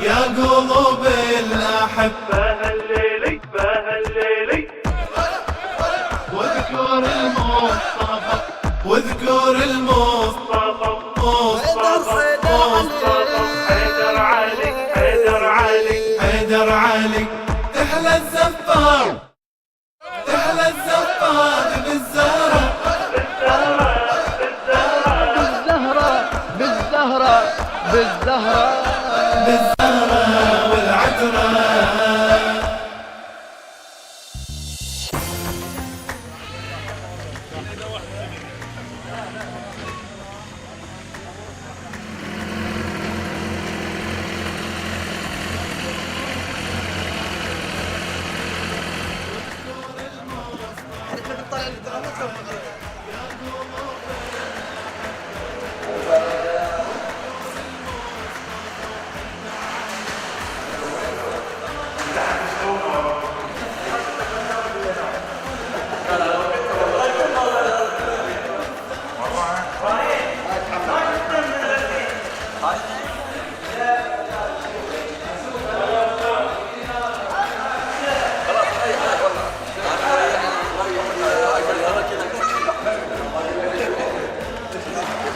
يا قلوب الأحبة هالليلي بهالليلي واذكر المصطفى واذكر المصطفى حيدر علي حيدر علي حيدر علي. تحلى الزفار تحلى الزفار بالزهرة بالزهرة بالزهرة والعترة.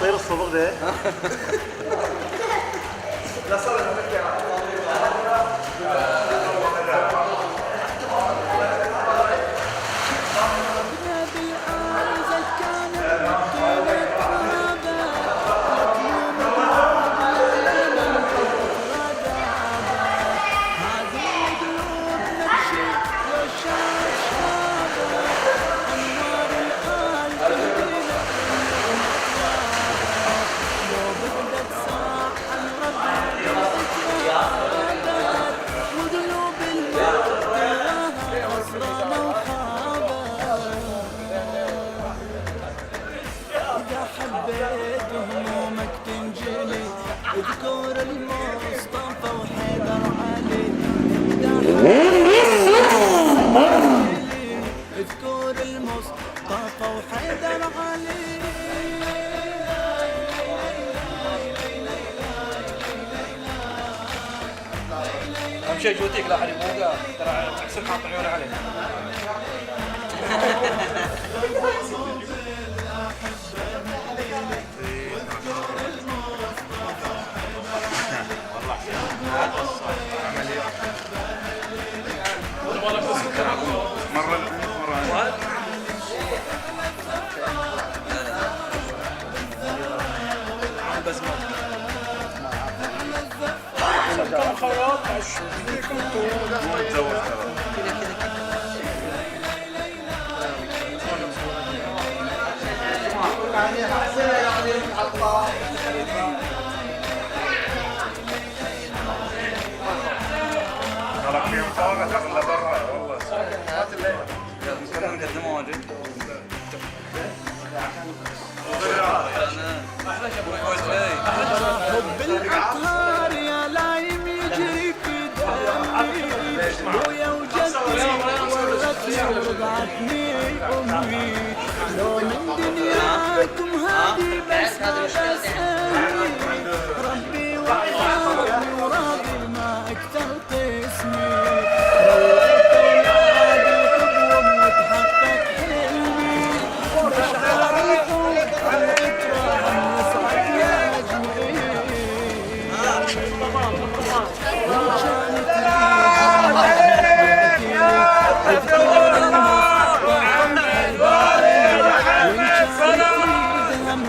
طير الصبغ ده لا صار همومك تنجلي اذكر المصطفى وحيدر علي اذكر المصطفى وحيدر علي. اهم شيء جوتيك لا حد يفوقها ترى تحسب حاط عيونه عليه. حب الأطهار يا لايم يجري في دمي ابويا وجدي ورثني ورضعتني امي لو من دنياكم هذه بس اسالي ربي وراضي وراضي ما اكثر قسمي رويت ولادي حبهم وتحقق حلمي مشعر الحب والإكرام يسعد يا جميل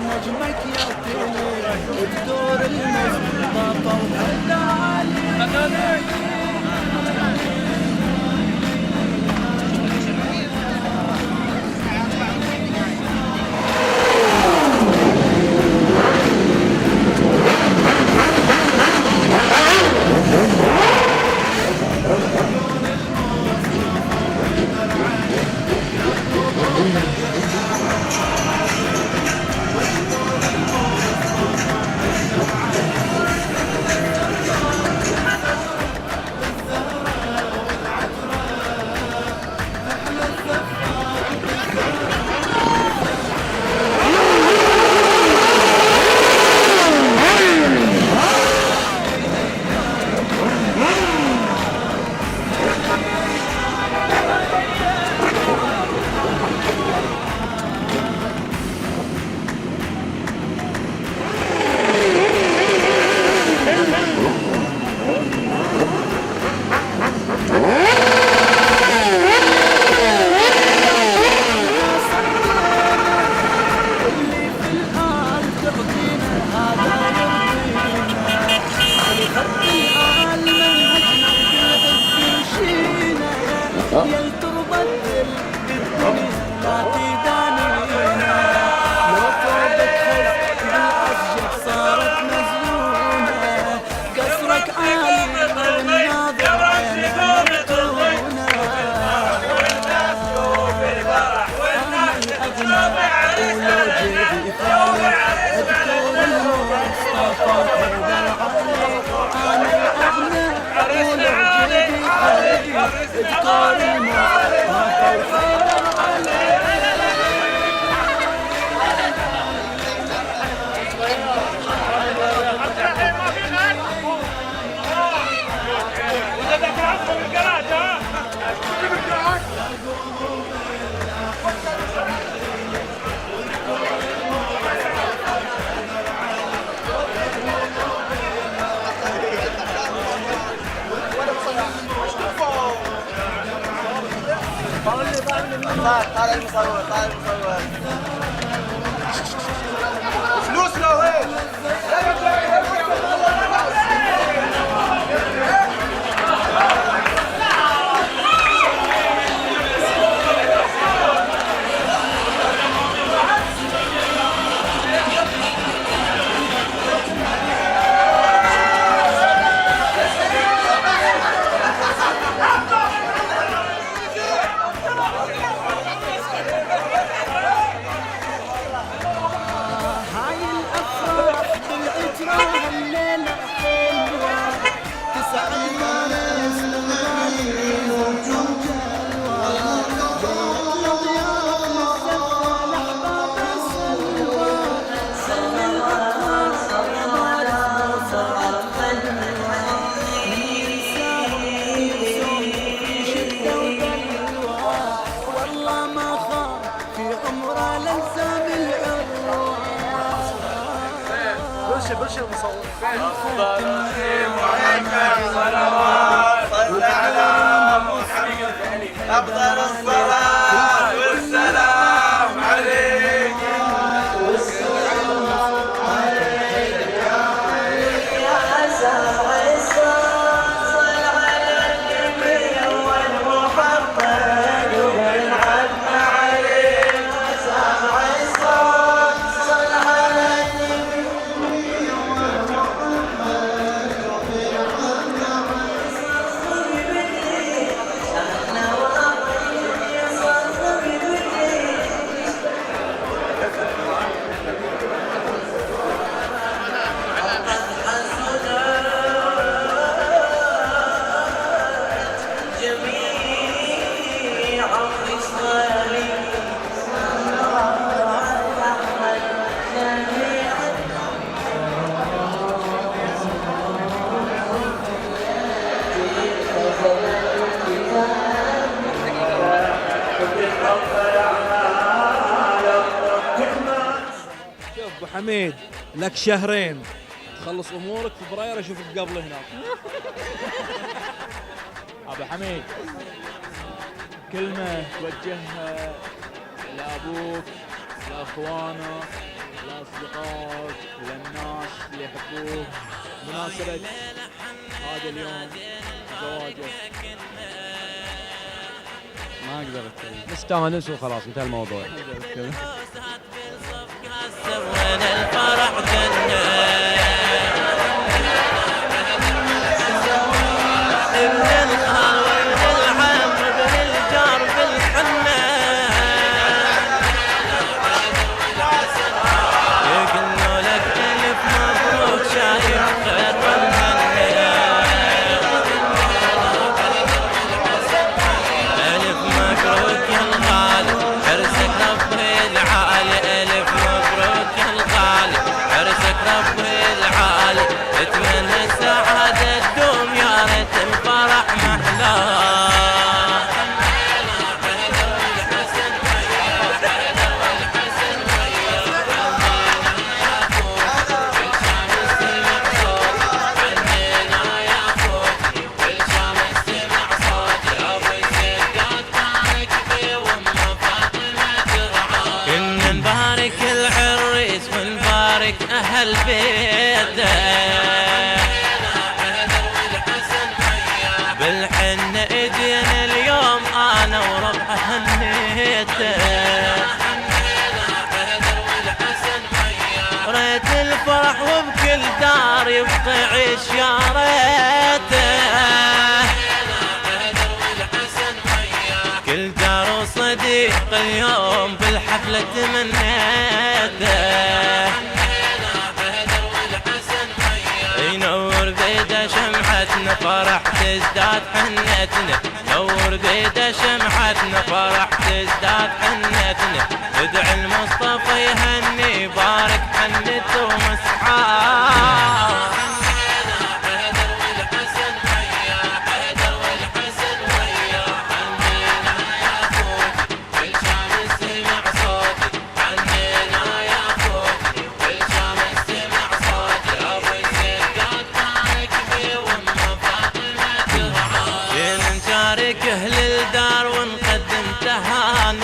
نجمك يا طير بدور المصطفى وحيدر علي. طالع المصور طالع المصور فلوسنا وين؟ هاي الأفراح بالعترة هالليلة حلوة تسعد ناس الغالي وجلوة يطلب ياك للزفة الأحباب السلوى سلوى صعبة صعب خلوة ينساهم في شدة وبلوى والله ما خاف في عمره للزام العروة برشا مصور أفضل الصلاة والسلام عليك شوف ابو حميد لك شهرين تخلص امورك فبراير اشوفك قبل هناك. ابو حميد كلمة توجهها لابوك لاخوانه لاصدقائك للناس اللي يحبوك مناسبة هذا اليوم زواجك. ما اقدر اتكلم نستانس وخلاص انتهى الموضوع. وين الفرح جنة ابن الخال وابن العم ابن الجار بالحنة يقولوا لك ألف مبروك شايف خير والهنة ألف مبروك يا الغالي عرسك ربي العالي ألف مبروك يا الغالي عرسك ربي العالي اتمنى السعادة تدوم يا ريت الفرح محلاه كنا نبارك العريس ونبارك أهل بيته بالحنة اجينا اليوم أنا وربع هنيته ريت الفرح وبكل دار يبقى عيش يا ريته كل جار وصديق اليوم بالحفلة تمنيته ينور بيده شمعتنا فرح تزداد حنتنا نور بيده شمعتنا فرح تزداد حنتنا ادعي المصطفى يهني يبارك حنته ومسحاه أهل الدار ونقدم تهاني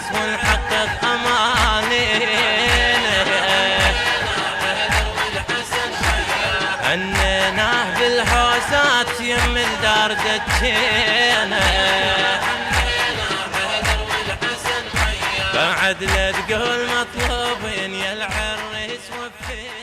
العريس ونحقق أمانينا عنيناه بالحوسات يم الدار دجينا بعد لا تقول مطلوبين يا العريس وفينا